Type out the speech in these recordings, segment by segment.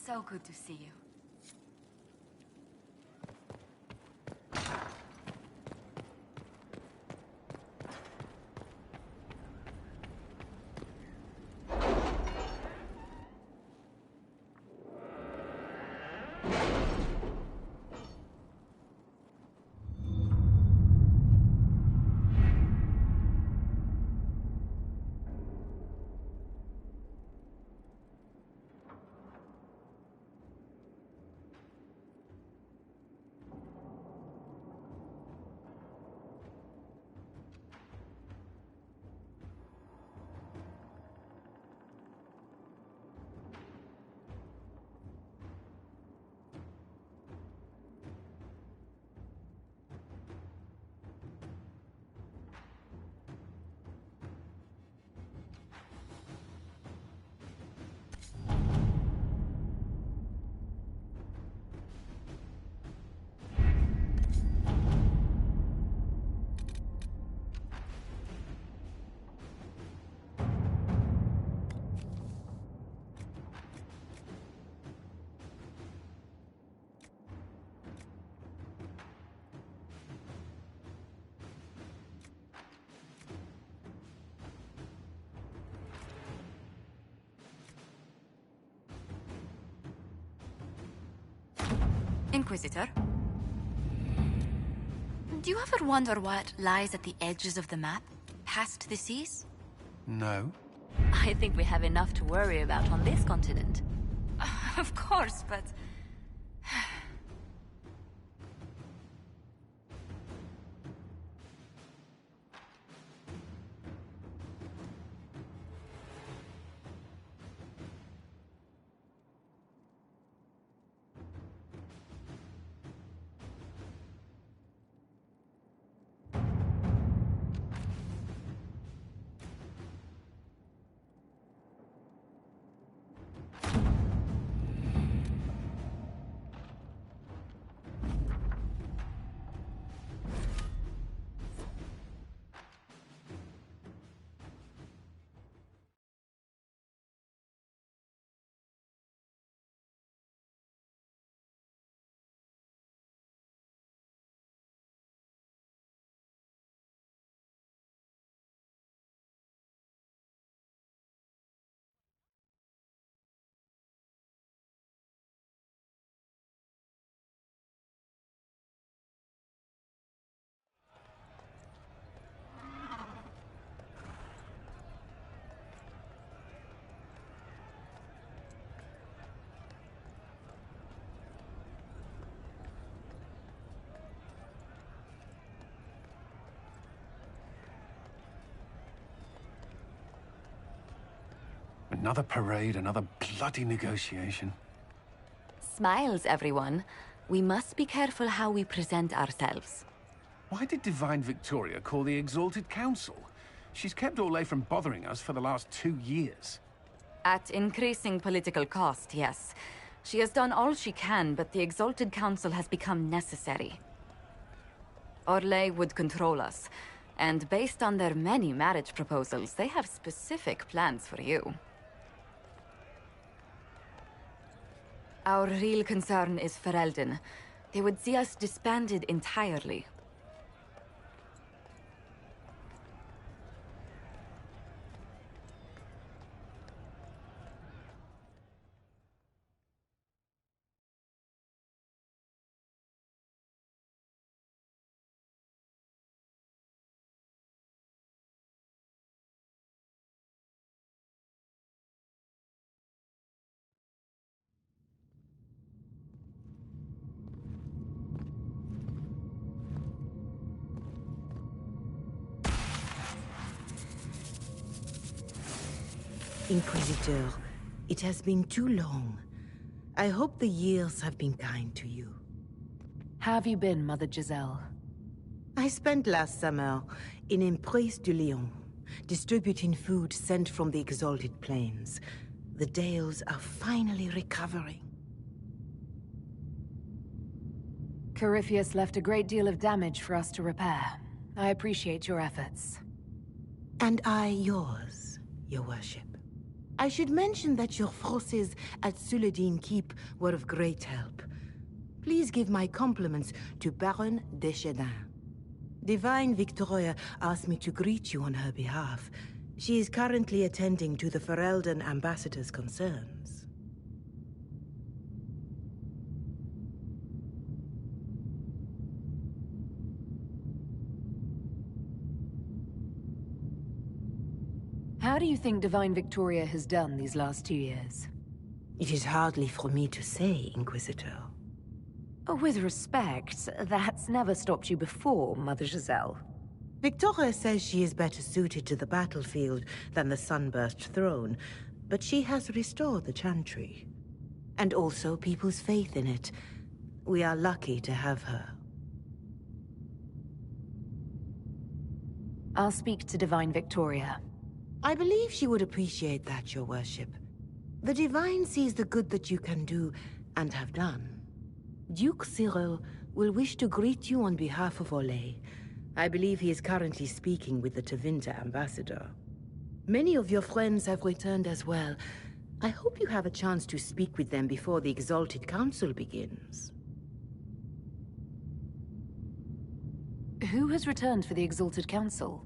So good to see you. Inquisitor? Do you ever wonder what lies at the edges of the map, past the seas? No. I think we have enough to worry about on this continent. Of course, but... Another parade, another bloody negotiation. Smiles, everyone. We must be careful how we present ourselves. Why did Divine Victoria call the Exalted Council? She's kept Orlais from bothering us for the last 2 years. At increasing political cost, yes. She has done all she can, but the Exalted Council has become necessary. Orlais would control us, and based on their many marriage proposals, they have specific plans for you. Our real concern is Ferelden. They would see us disbanded entirely. Inquisitor, it has been too long. I hope the years have been kind to you. How have you been, Mother Giselle? I spent last summer in Emprise de Lyon, distributing food sent from the Exalted Plains. The Dales are finally recovering. Corypheus left a great deal of damage for us to repair. I appreciate your efforts. And I yours, your worship. I should mention that your forces at Suladin Keep were of great help. Please give my compliments to Baron Deschedin. Divine Victoria asked me to greet you on her behalf. She is currently attending to the Ferelden ambassador's concerns. How do you think Divine Victoria has done these last 2 years? It is hardly for me to say, Inquisitor. With respect, that's never stopped you before, Mother Giselle. Victoria says she is better suited to the battlefield than the Sunburst throne, but she has restored the Chantry. And also people's faith in it. We are lucky to have her. I'll speak to Divine Victoria. I believe she would appreciate that, Your Worship. The Divine sees the good that you can do, and have done. Duke Cyril will wish to greet you on behalf of Olay. I believe he is currently speaking with the Tevinter ambassador. Many of your friends have returned as well. I hope you have a chance to speak with them before the Exalted Council begins. Who has returned for the Exalted Council?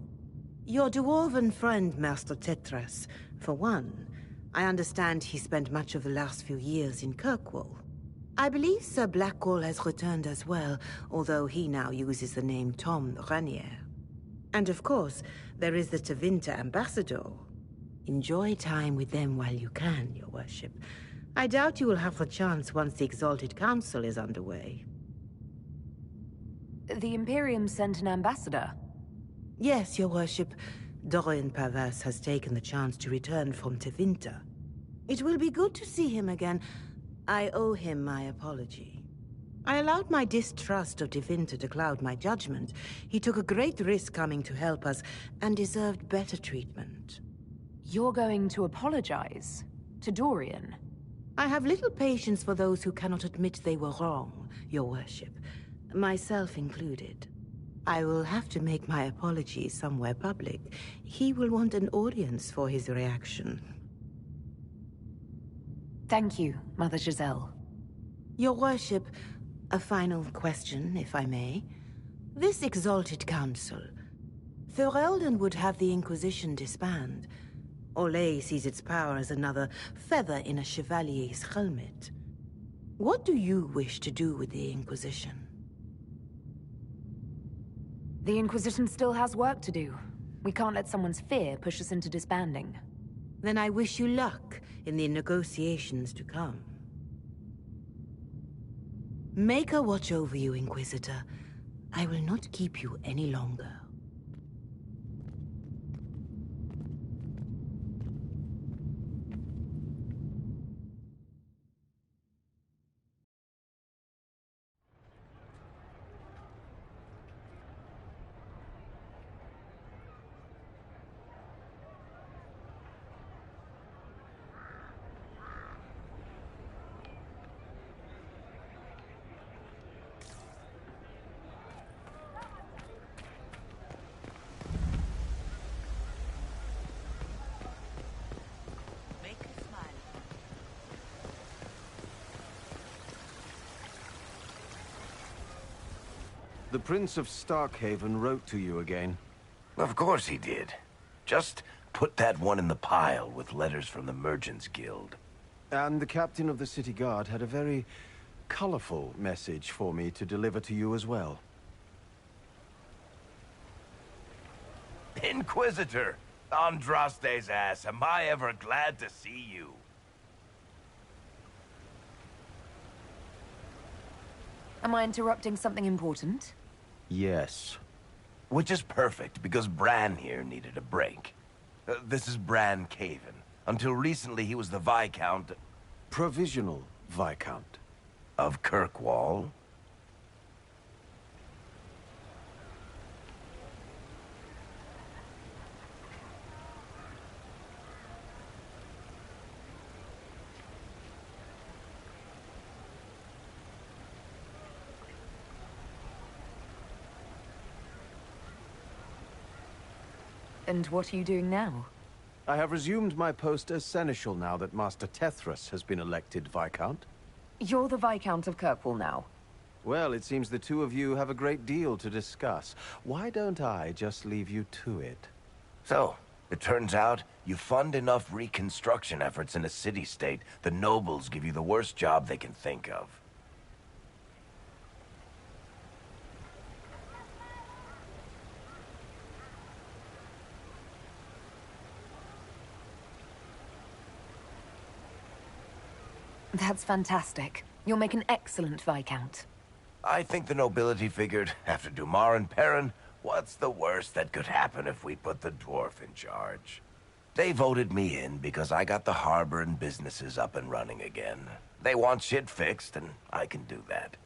Your dwarven friend, Master Tetras. For one, I understand he spent much of the last few years in Kirkwall. I believe Sir Blackwall has returned as well, although he now uses the name Tom Ranier. And of course, there is the Tevinter ambassador. Enjoy time with them while you can, Your Worship. I doubt you will have the chance once the Exalted Council is underway. The Imperium sent an ambassador. Yes, Your Worship. Dorian Pavas has taken the chance to return from Tevinter. It will be good to see him again. I owe him my apology. I allowed my distrust of Tevinter to cloud my judgment. He took a great risk coming to help us, and deserved better treatment. You're going to apologize? To Dorian? I have little patience for those who cannot admit they were wrong, Your Worship. Myself included. I will have to make my apology somewhere public. He will want an audience for his reaction. Thank you, Mother Giselle. Your Worship, a final question, if I may. This Exalted Council. Ferelden would have the Inquisition disband. Olay sees its power as another feather in a chevalier's helmet. What do you wish to do with the Inquisition? The Inquisition still has work to do. We can't let someone's fear push us into disbanding. Then I wish you luck in the negotiations to come. Make a watch over you, Inquisitor. I will not keep you any longer. The Prince of Starkhaven wrote to you again. Of course he did. Just put that one in the pile with letters from the Merchants Guild. And the captain of the city guard had a very colorful message for me to deliver to you as well. Inquisitor! Andraste's ass, am I ever glad to see you. Am I interrupting something important? Yes. Which is perfect, because Bran here needed a break. This is Bran Caven. Until recently, he was the Viscount... Provisional Viscount. Of Kirkwall. And what are you doing now? I have resumed my post as Seneschal now that Master Tethras has been elected Viscount. You're the Viscount of Kirkwall now. Well, it seems the two of you have a great deal to discuss. Why don't I just leave you to it? So, it turns out you fund enough reconstruction efforts in a city-state, the nobles give you the worst job they can think of. That's fantastic. You'll make an excellent Viscount. I think the nobility figured, after Dumar and Perrin, what's the worst that could happen if we put the dwarf in charge? They voted me in because I got the harbor and businesses up and running again. They want shit fixed, and I can do that.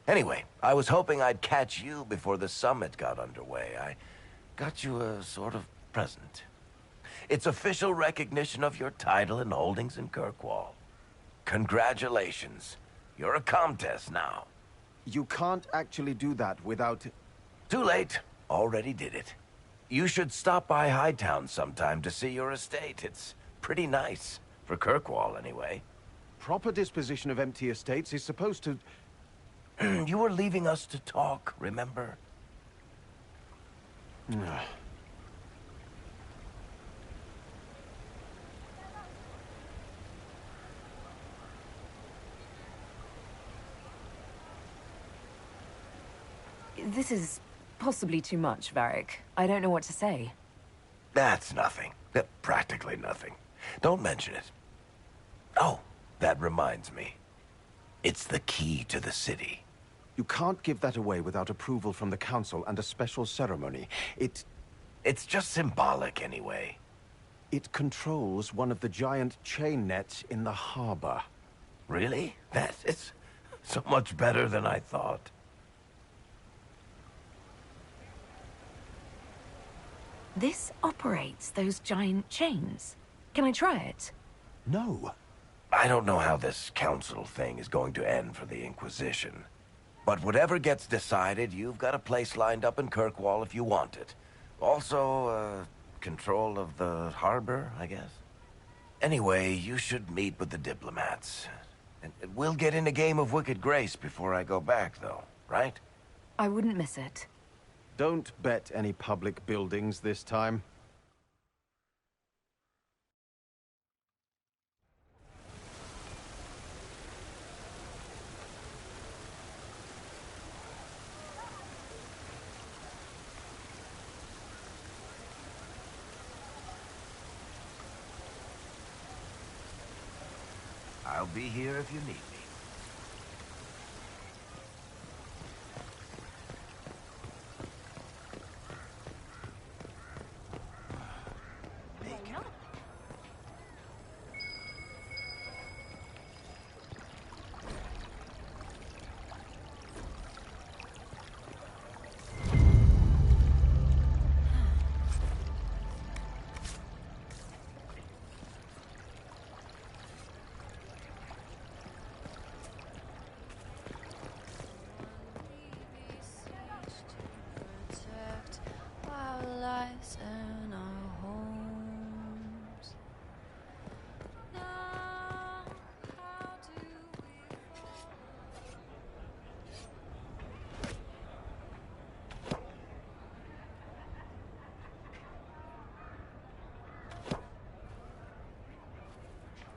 Anyway, I was hoping I'd catch you before the summit got underway. I got you a sort of present. It's official recognition of your title and holdings in Kirkwall. Congratulations. You're a Comtesse now. You can't actually do that without... Too late. Already did it. You should stop by Hightown sometime to see your estate. It's pretty nice. For Kirkwall, anyway. Proper disposition of empty estates is supposed to... You were leaving us to talk, remember? This is possibly too much, Varric. I don't know what to say. That's nothing. Practically nothing. Don't mention it. Oh, that reminds me. It's the key to the city. You can't give that away without approval from the council and a special ceremony. It's just symbolic, anyway. It controls one of the giant chain nets in the harbor. Really? That is so much better than I thought. This operates those giant chains. Can I try it? No. I don't know how this council thing is going to end for the Inquisition. But whatever gets decided, you've got a place lined up in Kirkwall if you want it. Also, control of the harbor, I guess. Anyway, you should meet with the diplomats. And we'll get in a game of Wicked Grace before I go back, though, right? I wouldn't miss it. Don't bet any public buildings this time. I'll be here if you need me.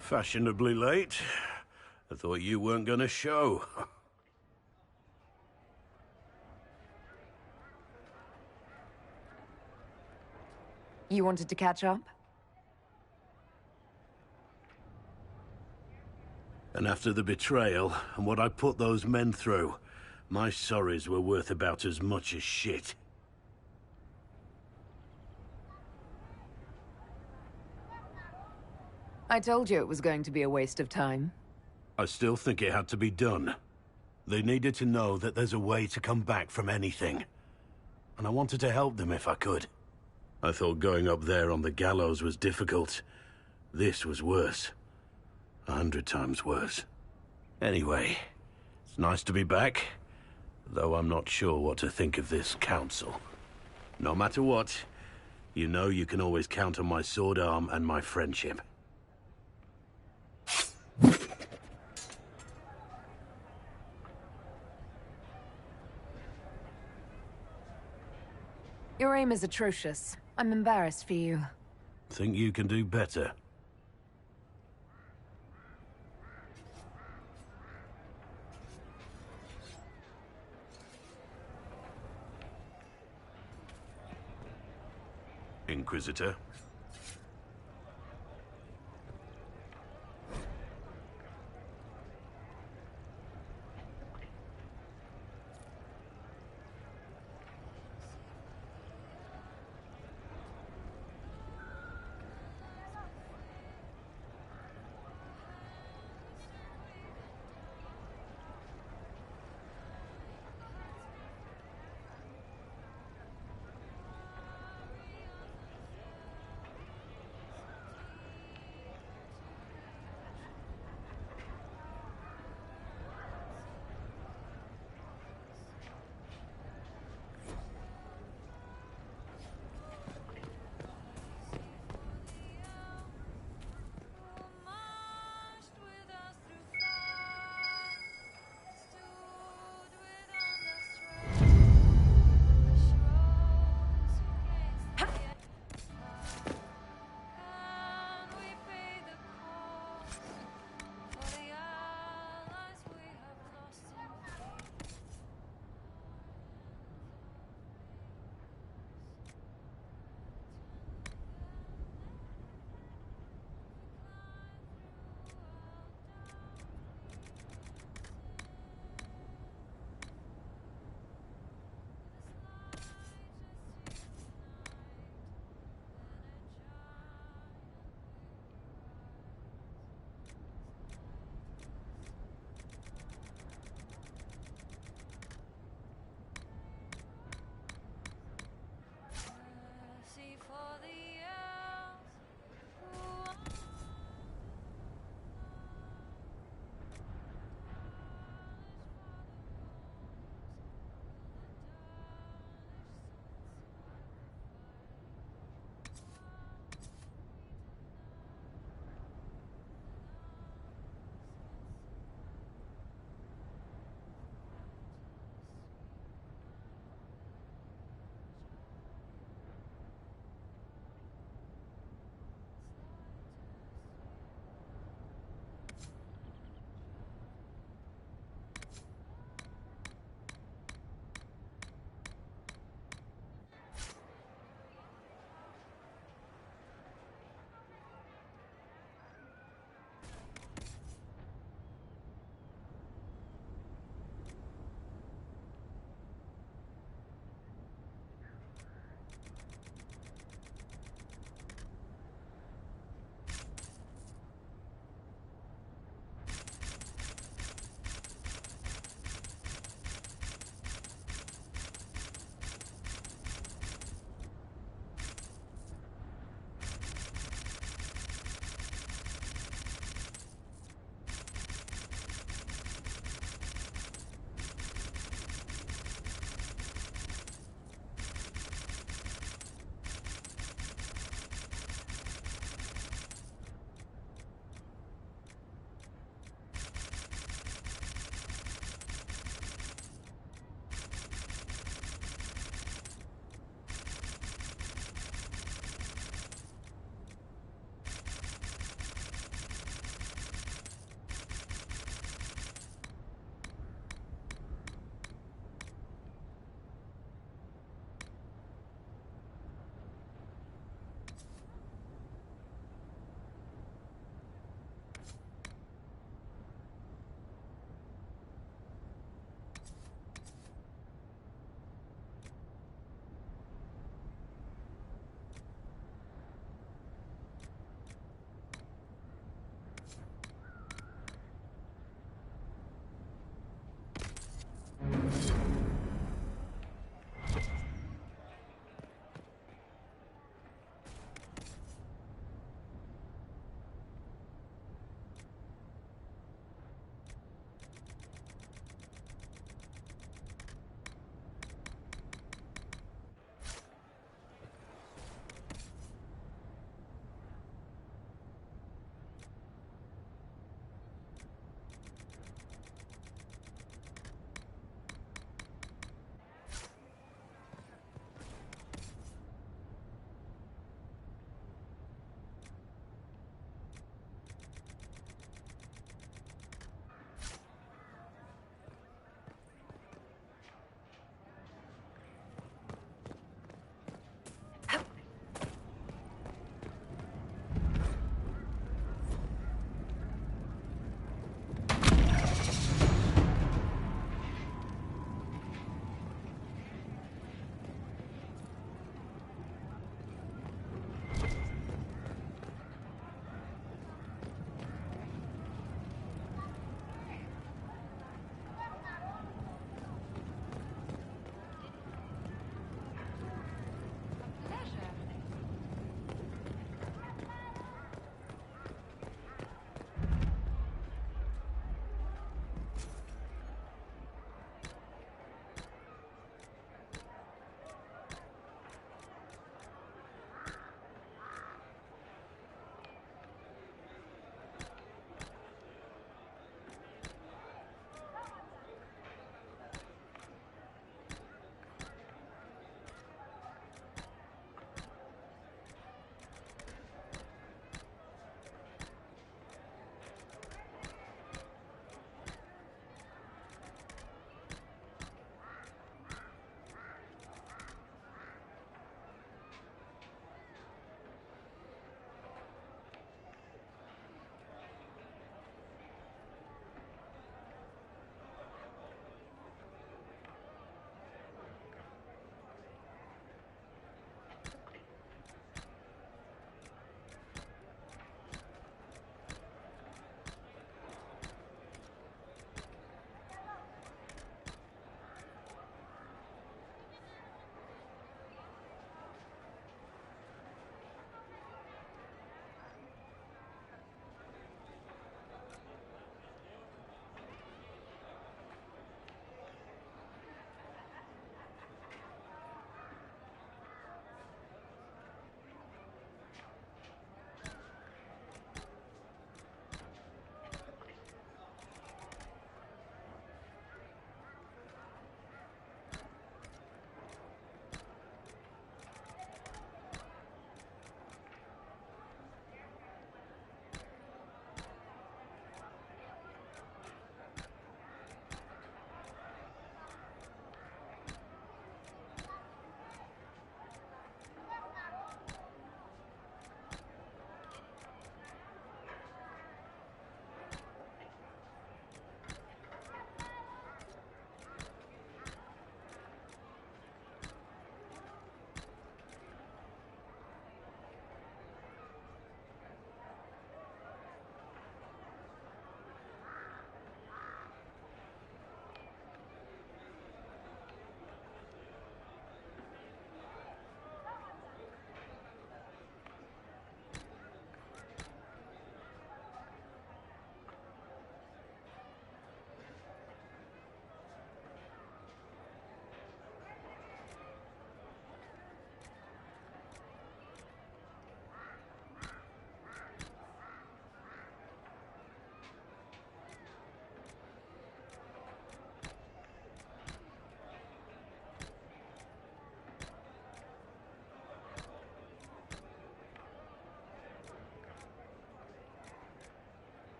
Fashionably late. I thought you weren't gonna show. You wanted to catch up? And after the betrayal, and what I put those men through, my sorries were worth about as much as shit. I told you it was going to be a waste of time. I still think it had to be done. They needed to know that there's a way to come back from anything. And I wanted to help them if I could. I thought going up there on the gallows was difficult. This was worse. 100 times worse. Anyway, it's nice to be back, though I'm not sure what to think of this council. No matter what, You know you can always count on my sword arm and my friendship. Your aim is atrocious. I'm embarrassed for you. Think you can do better? Inquisitor?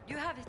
You have it.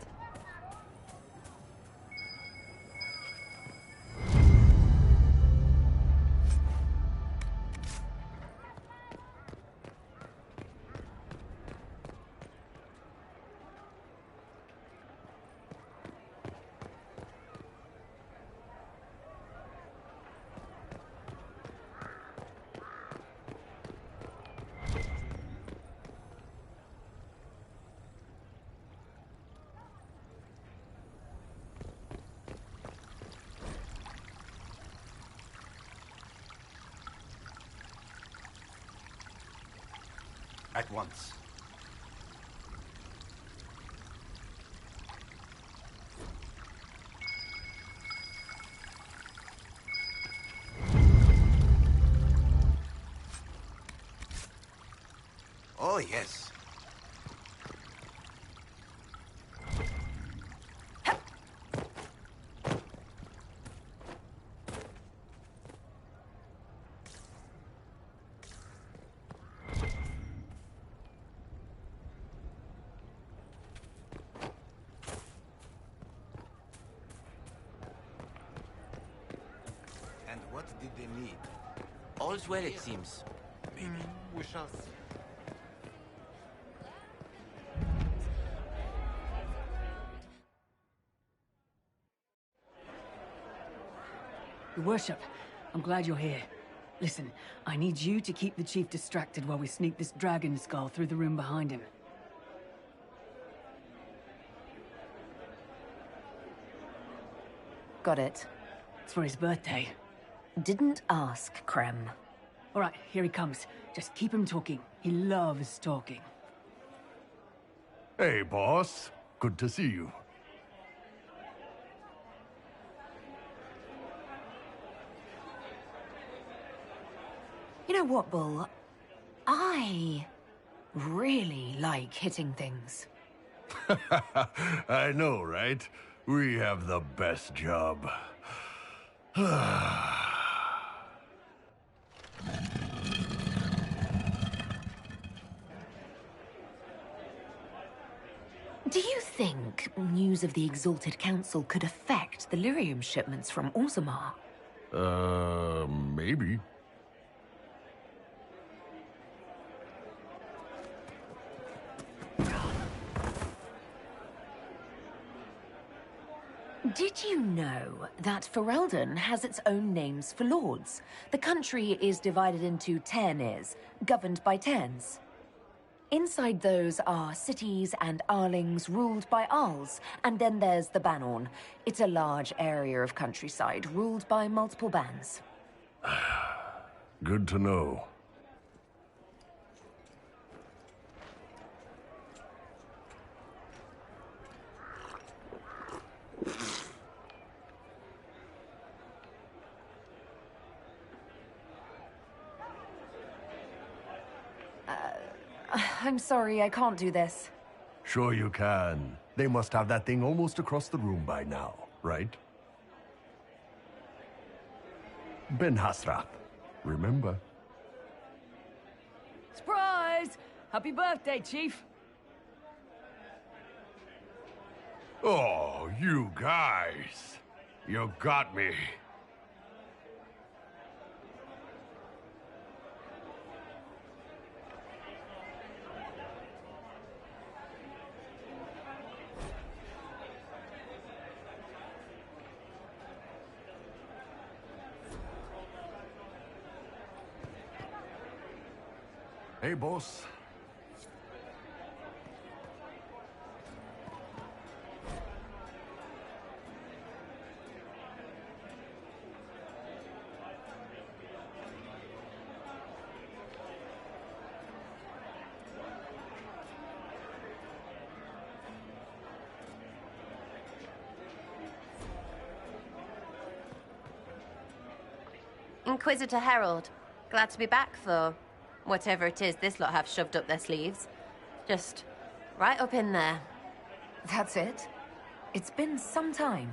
At once. Oh, yes. And what did they need? All's well, it seems. Maybe. We shall see. Your Worship, I'm glad you're here. Listen, I need you to keep the Chief distracted while we sneak this dragon skull through the room behind him. Got it. It's for his birthday. Didn't ask, Krem. All right, here he comes. Just keep him talking. He loves talking. Hey, boss. Good to see you. You know what, Bull? I really like hitting things. I know, right? We have the best job. Do you think news of the Exalted Council could affect the lyrium shipments from Orzammar? Maybe. Did you know that Ferelden has its own names for lords? The country is divided into Ternes, governed by Terns. Inside those are cities and Arlings ruled by Arls, and then there's the Banorn. It's a large area of countryside ruled by multiple bans. Good to know. I'm sorry, I can't do this. Sure you can. They must have that thing almost across the room by now, right? Ben Hasrath, remember? Surprise! Happy birthday, Chief! Oh, you guys. You got me. Hey, boss. Inquisitor Herald. Glad to be back for whatever it is this lot have shoved up their sleeves. Just right up in there. That's it? It's been some time.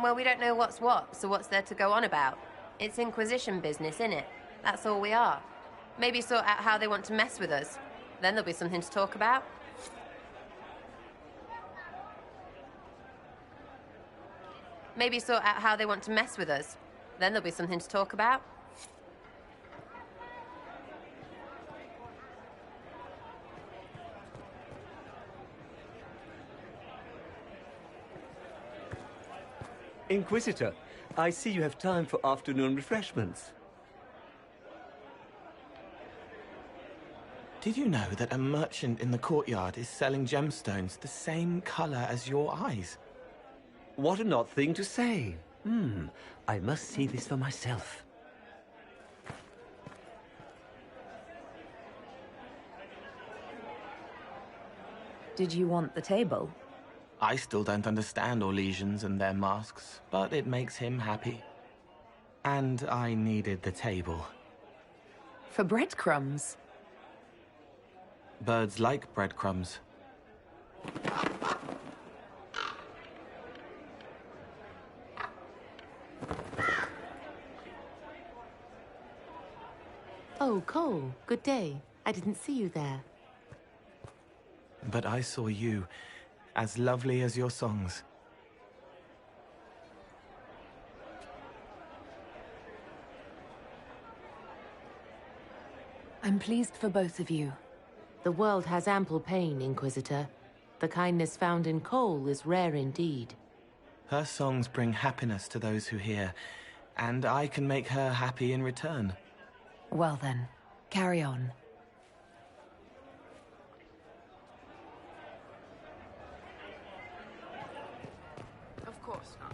Well, we don't know what's what, so what's there to go on about? It's Inquisition business, innit? That's all we are. Maybe sort out how they want to mess with us. Then there'll be something to talk about. Maybe sort out how they want to mess with us. Then there'll be something to talk about. Inquisitor, I see you have time for afternoon refreshments. Did you know that a merchant in the courtyard is selling gemstones the same color as your eyes? What an odd thing to say. I must see this for myself. Did you want the table? I still don't understand Orlesians and their masks, but it makes him happy. And I needed the table. For breadcrumbs? Birds like breadcrumbs. Oh, Cole, good day. I didn't see you there. But I saw you, as lovely as your songs. I'm pleased for both of you. The world has ample pain, Inquisitor. The kindness found in Cole is rare indeed. Her songs bring happiness to those who hear, and I can make her happy in return. Well then, carry on. Of course not.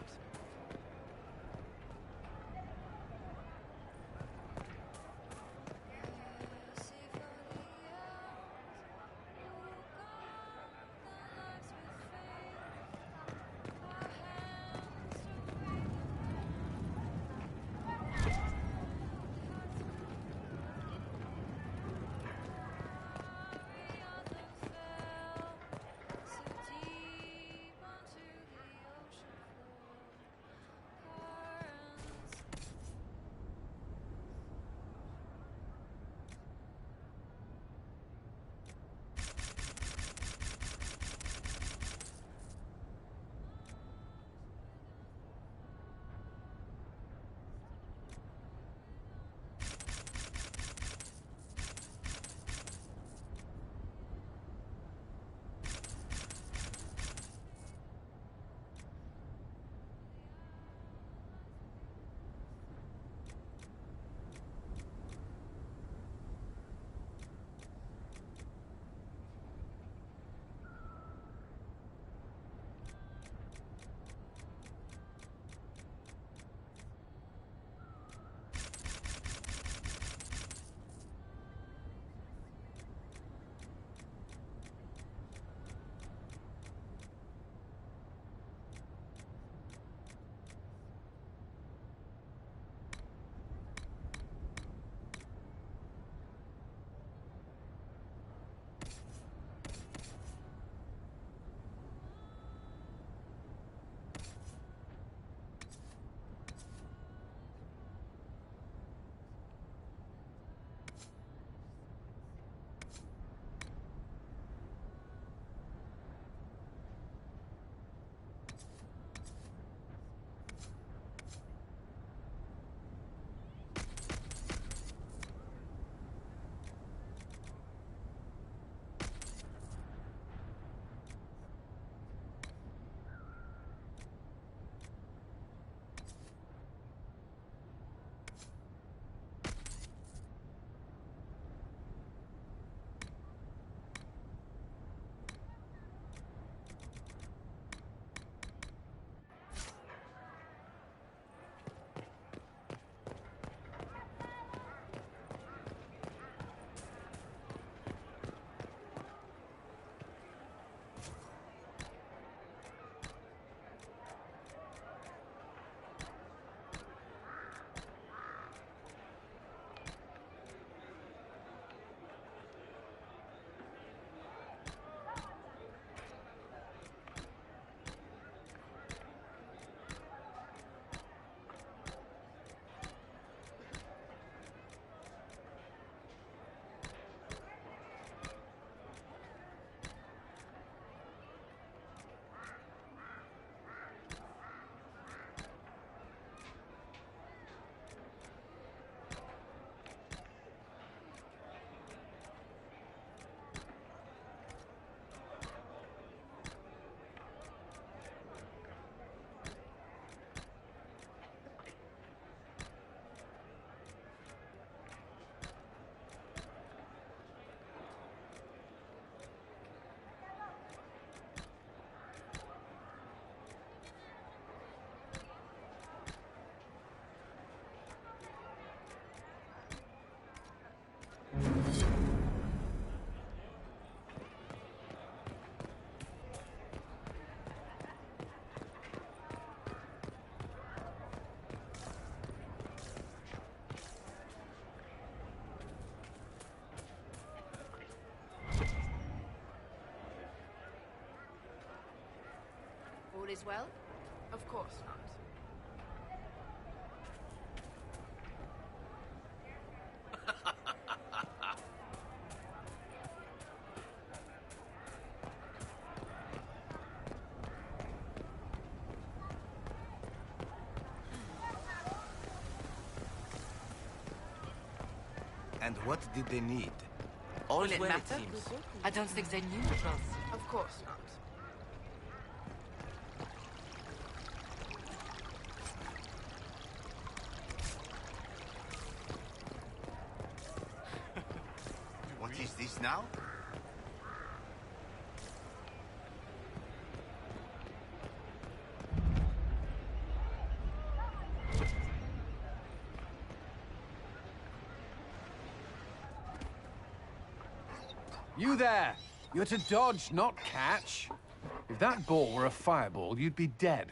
All is well? Of course not. And what did they need? All Will is it well, it matter? seems. I don't think they knew it was. Of course not. What is this now? You there! You're to dodge, not catch. If that ball were a fireball, you'd be dead.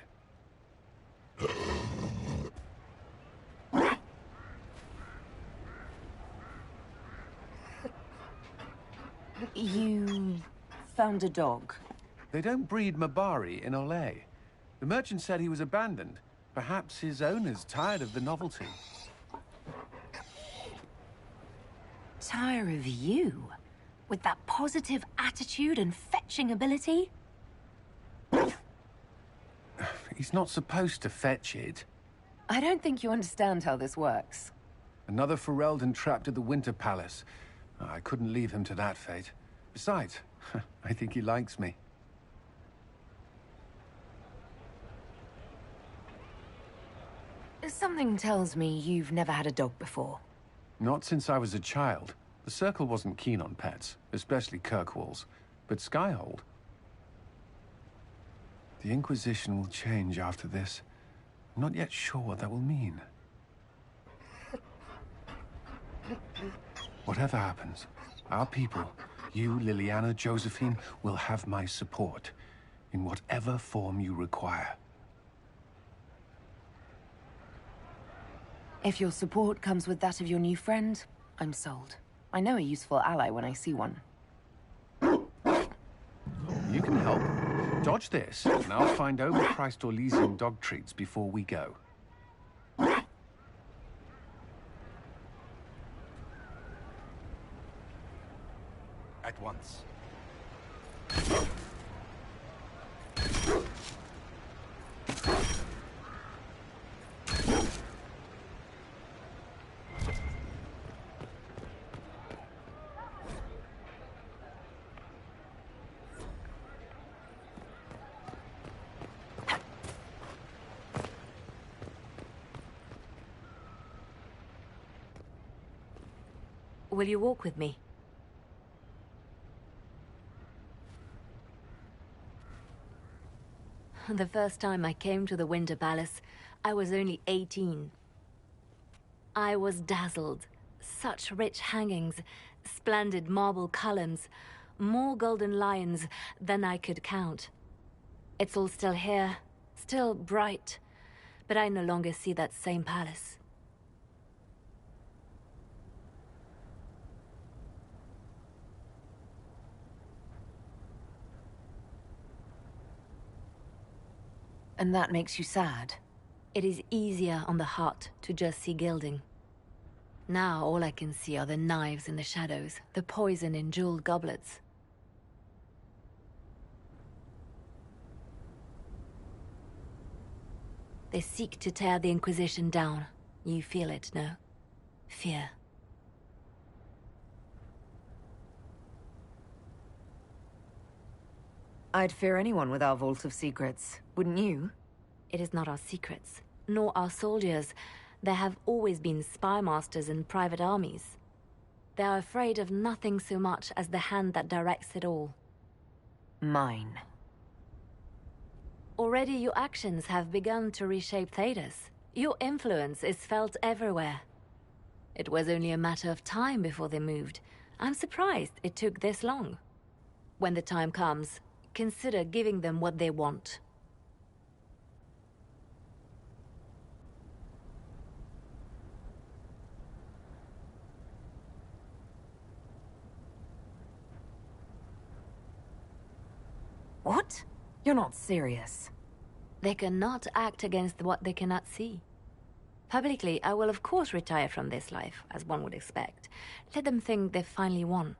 You found a dog? They don't breed Mabari in Olay. The merchant said he was abandoned. Perhaps his owner's tired of the novelty. Tire of you? With that positive attitude and fetching ability? He's not supposed to fetch it. I don't think you understand how this works. Another Ferelden trapped at the Winter Palace. I couldn't leave him to that fate. Besides, I think he likes me. Something tells me you've never had a dog before. Not since I was a child. The Circle wasn't keen on pets, especially Kirkwall's. But Skyhold... The Inquisition will change after this. I'm not yet sure what that will mean. Whatever happens, our people, you, Liliana, Josephine, will have my support. In whatever form you require. If your support comes with that of your new friend, I'm sold. I know a useful ally when I see one. You can help. Dodge this, and I'll find overpriced Orlesian dog treats before we go. At once. Will you walk with me? The first time I came to the Winter Palace, I was only 18. I was dazzled. Such rich hangings, splendid marble columns, more golden lions than I could count. It's all still here, still bright, but I no longer see that same palace. And that makes you sad. It is easier on the heart to just see gilding. Now all I can see are the knives in the shadows, the poison in jeweled goblets. They seek to tear the Inquisition down. You feel it, no? Fear. I'd fear anyone with our Vault of Secrets, wouldn't you? It is not our secrets, nor our soldiers. There have always been spy masters and private armies. They are afraid of nothing so much as the hand that directs it all. Mine. Already your actions have begun to reshape Thedas. Your influence is felt everywhere. It was only a matter of time before they moved. I'm surprised it took this long. When the time comes, consider giving them what they want. What? You're not serious. They cannot act against what they cannot see. Publicly, I will of course retire from this life, as one would expect. Let them think they've finally won.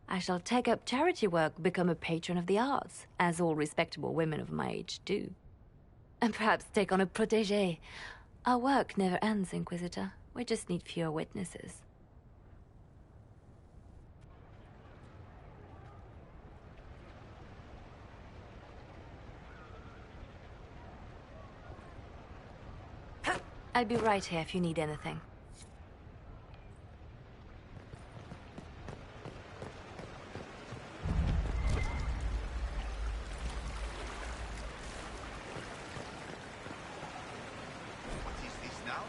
I shall take up charity work, become a patron of the arts, as all respectable women of my age do. And perhaps take on a protégé. Our work never ends, Inquisitor. We just need fewer witnesses. I'll be right here if you need anything. What is this now?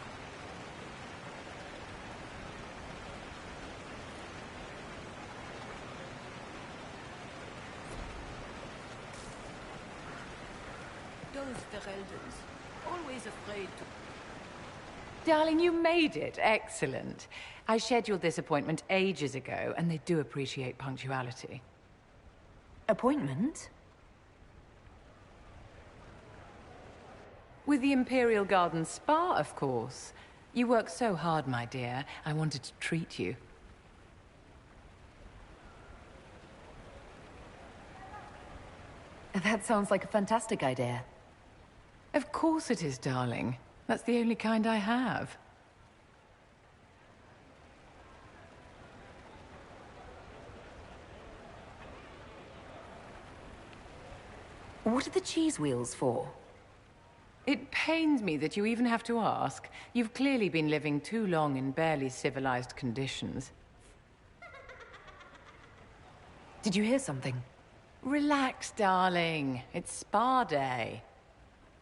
Those Fereldans, always afraid to... Darling, you made it. Excellent. I scheduled this appointment ages ago, and they do appreciate punctuality. Appointment? With the Imperial Garden Spa, of course. You work so hard, my dear. I wanted to treat you. That sounds like a fantastic idea. Of course it is, darling. That's the only kind I have. What are the cheese wheels for? It pains me that you even have to ask. You've clearly been living too long in barely civilized conditions. Did you hear something? Relax, darling. It's spa day.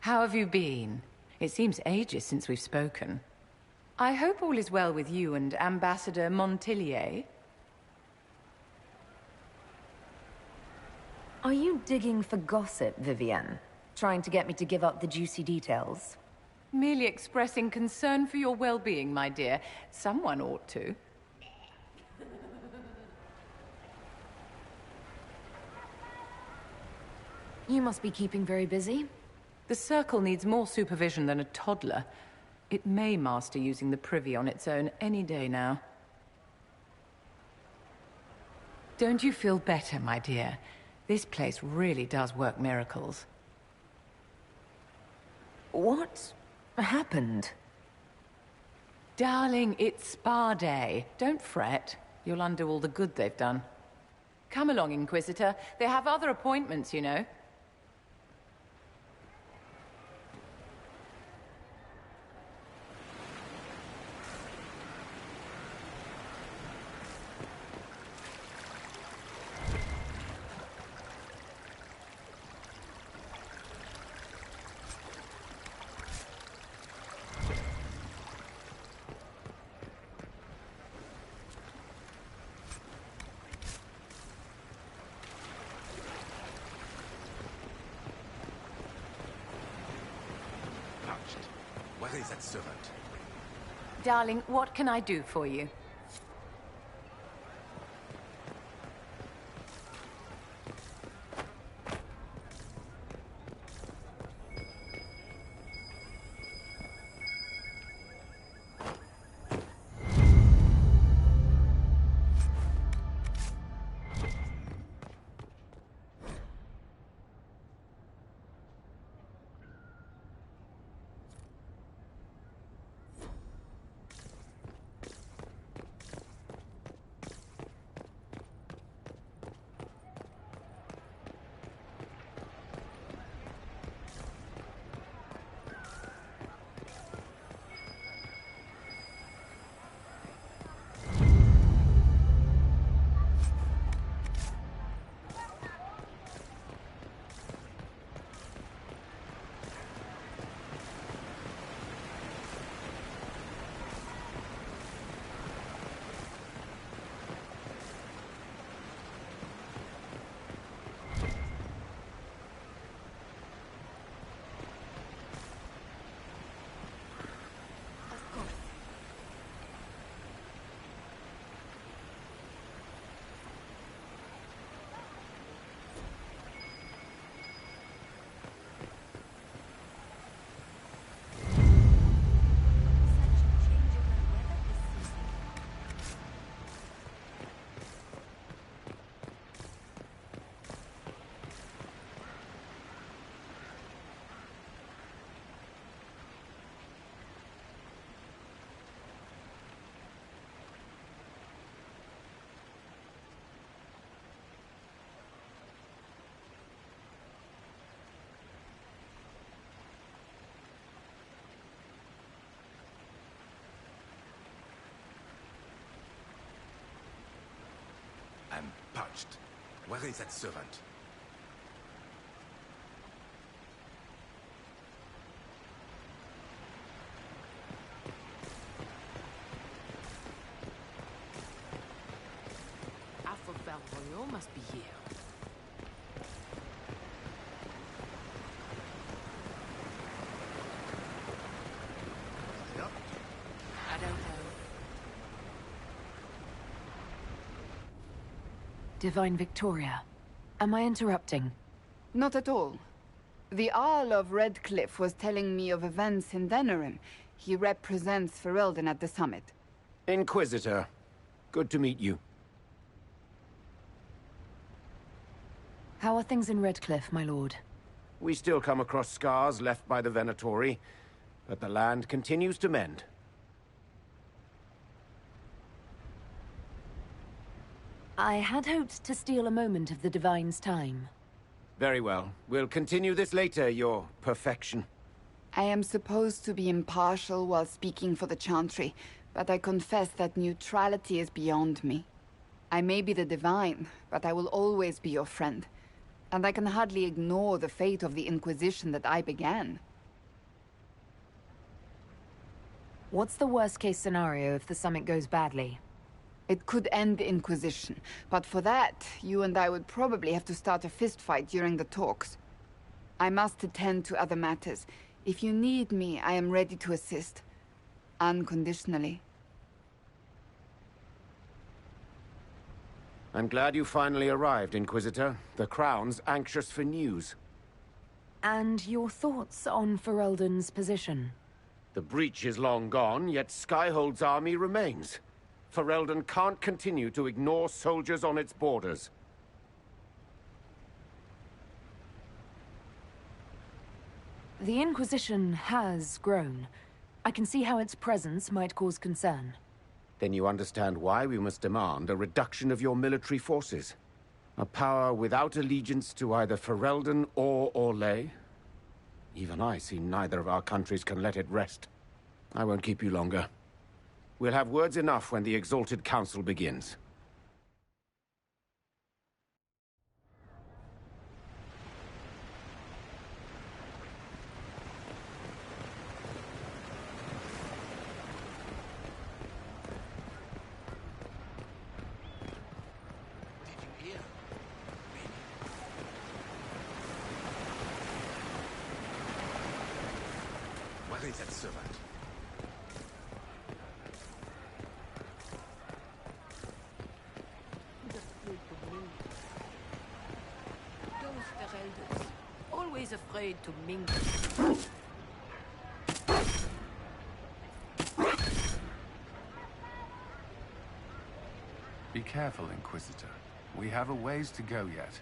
How have you been? It seems ages since we've spoken. I hope all is well with you and Ambassador Montillier. Are you digging for gossip, Vivienne? Trying to get me to give up the juicy details? Merely expressing concern for your well-being, my dear. Someone ought to. You must be keeping very busy. The Circle needs more supervision than a toddler. It may master using the Privy on its own any day now. Don't you feel better, my dear? This place really does work miracles. What happened? Darling, it's spa day. Don't fret. You'll undo all the good they've done. Come along, Inquisitor. They have other appointments, you know. Where is that servant? Darling, what can I do for you? Patched. Where is that servant? Royal must be here. Yep. I don't know. Divine Victoria, am I interrupting? Not at all. The Arl of Redcliffe was telling me of events in Venerim. He represents Ferelden at the summit. Inquisitor, good to meet you. How are things in Redcliffe, my lord? We still come across scars left by the Venatori, but the land continues to mend. I had hoped to steal a moment of the Divine's time. Very well. We'll continue this later, your perfection. I am supposed to be impartial while speaking for the Chantry, but I confess that neutrality is beyond me. I may be the Divine, but I will always be your friend. And I can hardly ignore the fate of the Inquisition that I began. What's the worst-case scenario if the summit goes badly? It could end the Inquisition, but for that, you and I would probably have to start a fistfight during the talks. I must attend to other matters. If you need me, I am ready to assist. Unconditionally. I'm glad you finally arrived, Inquisitor. The Crown's anxious for news. And your thoughts on Ferelden's position? The breach is long gone, yet Skyhold's army remains. Ferelden can't continue to ignore soldiers on its borders. The Inquisition has grown. I can see how its presence might cause concern. Then you understand why we must demand a reduction of your military forces. A power without allegiance to either Ferelden or Orlais. Even I see neither of our countries can let it rest. I won't keep you longer. We'll have words enough when the Exalted Council begins. Where is that servant? Those Ferelders, always afraid to mingle. Be careful, Inquisitor. We have a ways to go yet.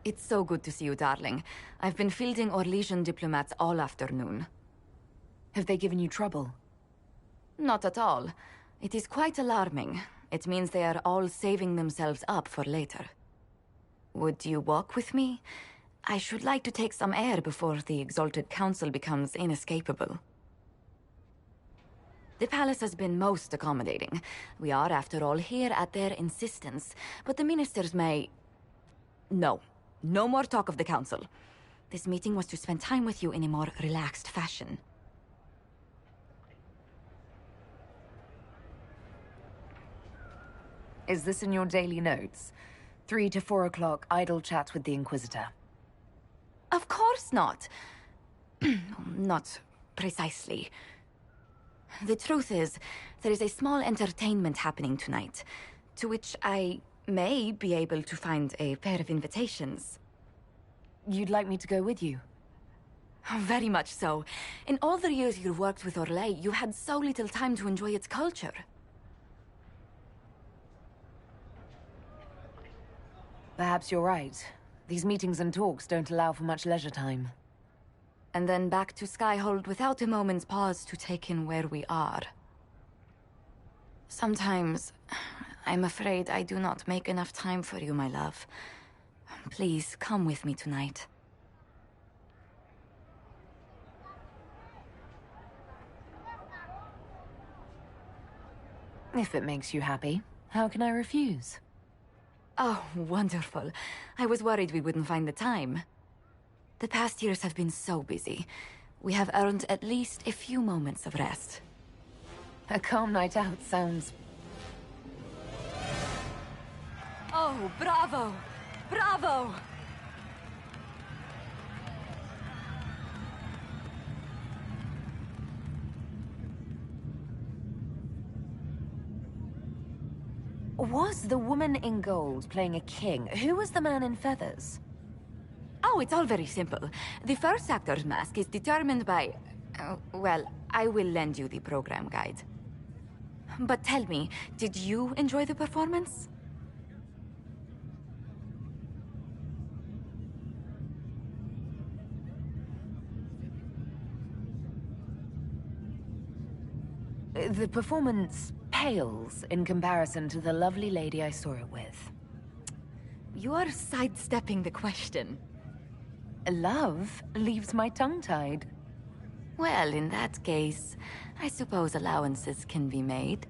It's so good to see you, darling. I've been fielding Orlesian diplomats all afternoon. Have they given you trouble? Not at all. It is quite alarming. It means they are all saving themselves up for later. Would you walk with me? I should like to take some air before the Exalted Council becomes inescapable. The palace has been most accommodating. We are, after all, here at their insistence, but the ministers may... No. No more talk of the council. This meeting was to spend time with you in a more relaxed fashion. Is this in your daily notes? 3 to 4 o'clock, idle chats with the Inquisitor. Of course not. Not precisely. The truth is, there is a small entertainment happening tonight, to which I may be able to find a pair of invitations. You'd like me to go with you? Very much so. In all the years you worked with Orlais, you had so little time to enjoy its culture. Perhaps you're right. These meetings and talks don't allow for much leisure time. And then back to Skyhold without a moment's pause to take in where we are. Sometimes, I'm afraid I do not make enough time for you, my love. Please, come with me tonight. If it makes you happy, how can I refuse? Oh, wonderful. I was worried we wouldn't find the time. The past years have been so busy. We have earned at least a few moments of rest. A calm night out sounds... Oh, bravo! Bravo! Was the woman in gold playing a king? Who was the man in feathers? Oh, it's all very simple. The first actor's mask is determined by... well, I will lend you the program guide. But tell me, did you enjoy the performance? The performance pales in comparison to the lovely lady I saw it with. You are sidestepping the question. Love leaves my tongue tied. Well, in that case, I suppose allowances can be made.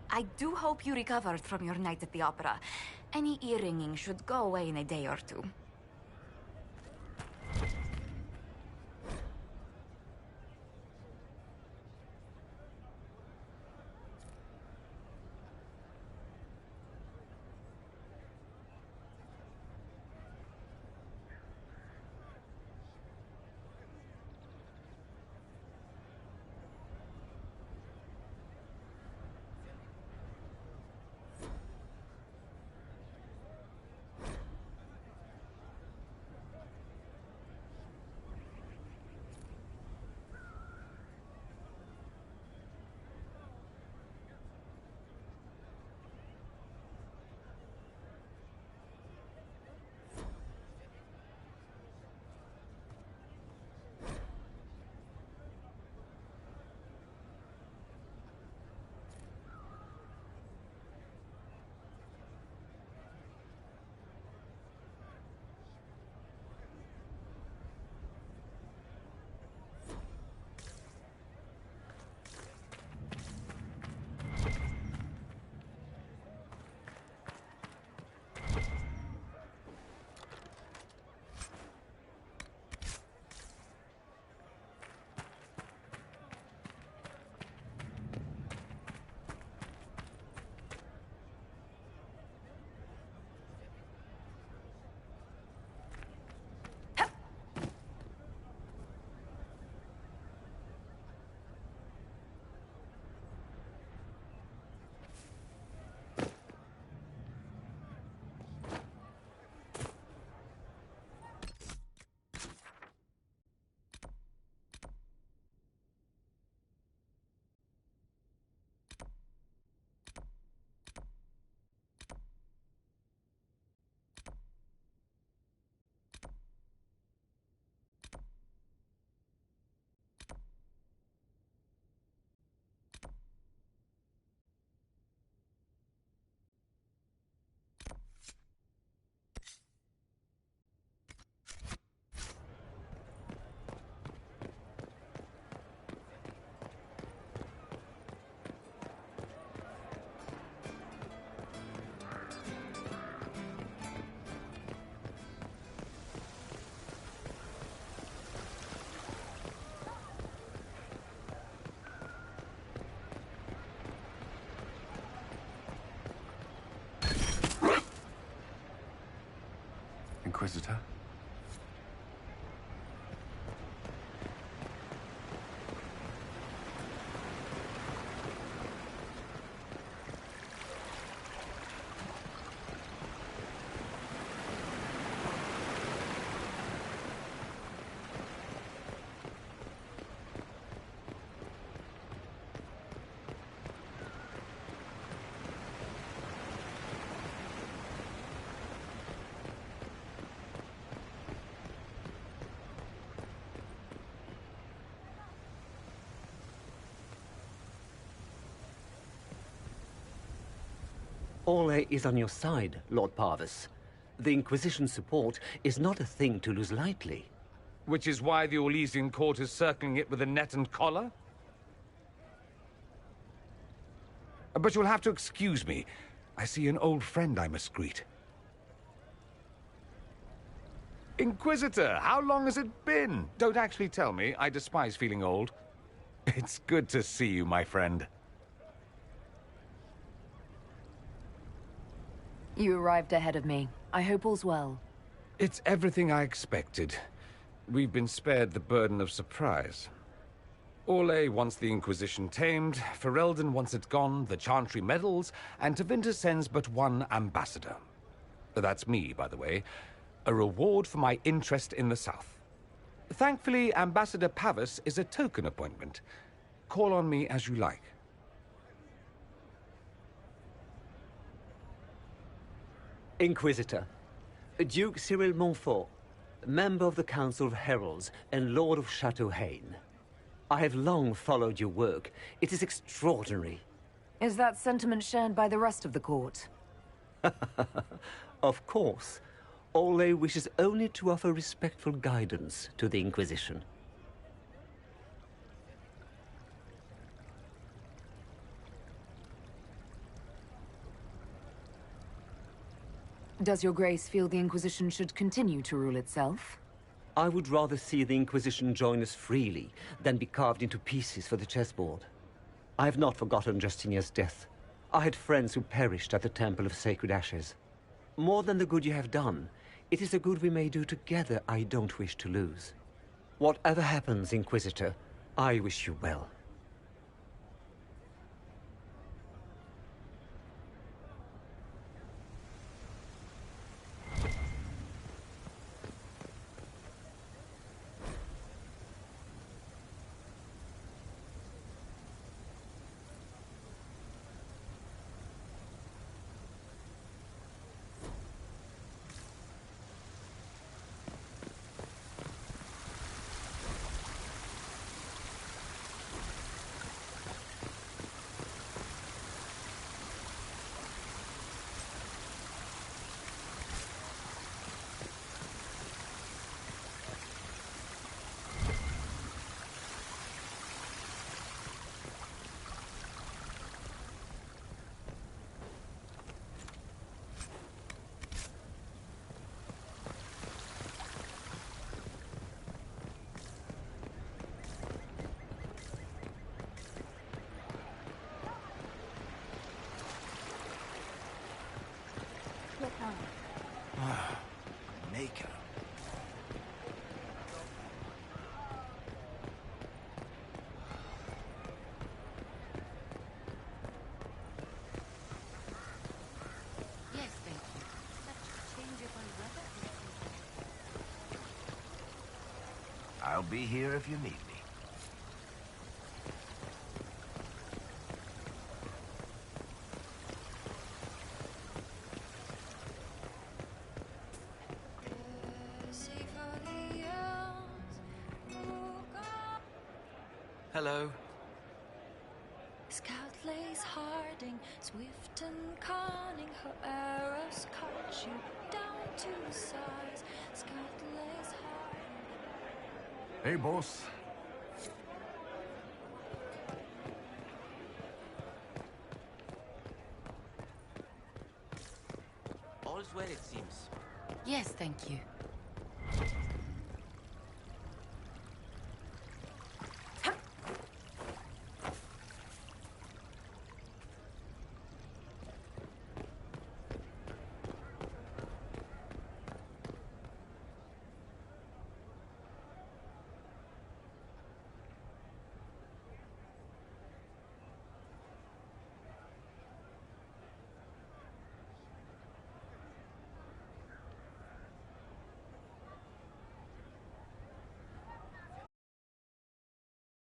I do hope you recovered from your night at the opera. Any ear-ringing should go away in a day or two. Inquisitor. Orlais is on your side, Lord Parvis. The Inquisition support is not a thing to lose lightly. Which is why the Orlesian court is circling it with a net and collar? But you'll have to excuse me. I see an old friend I must greet. Inquisitor, how long has it been? Don't actually tell me. I despise feeling old. It's good to see you, my friend. You arrived ahead of me. I hope all's well. It's everything I expected. We've been spared the burden of surprise. Orlais wants the Inquisition tamed, Ferelden wants it gone, the Chantry meddles, and Tevinter sends but one ambassador. That's me, by the way. A reward for my interest in the South. Thankfully, Ambassador Pavis is a token appointment. Call on me as you like. Inquisitor, Duke Cyril Montfort, member of the Council of Heralds and Lord of Chateau Haine. I have long followed your work. It is extraordinary. Is that sentiment shared by the rest of the court? Of course. Orlais wishes only to offer respectful guidance to the Inquisition. Does your grace feel the Inquisition should continue to rule itself? I would rather see the Inquisition join us freely than be carved into pieces for the chessboard. I have not forgotten Justinia's death. I had friends who perished at the Temple of Sacred Ashes. More than the good you have done, it is the good we may do together I don't wish to lose. Whatever happens, Inquisitor, I wish you well. Maker. Yes, thank you. Such changeable weather. I'll be here if you need me. Hello. Scout lays Harding, swift and cunning, her arrows cut you down to size. Scout lays Harding. Hey, boss. All's well, it seems. Yes, thank you.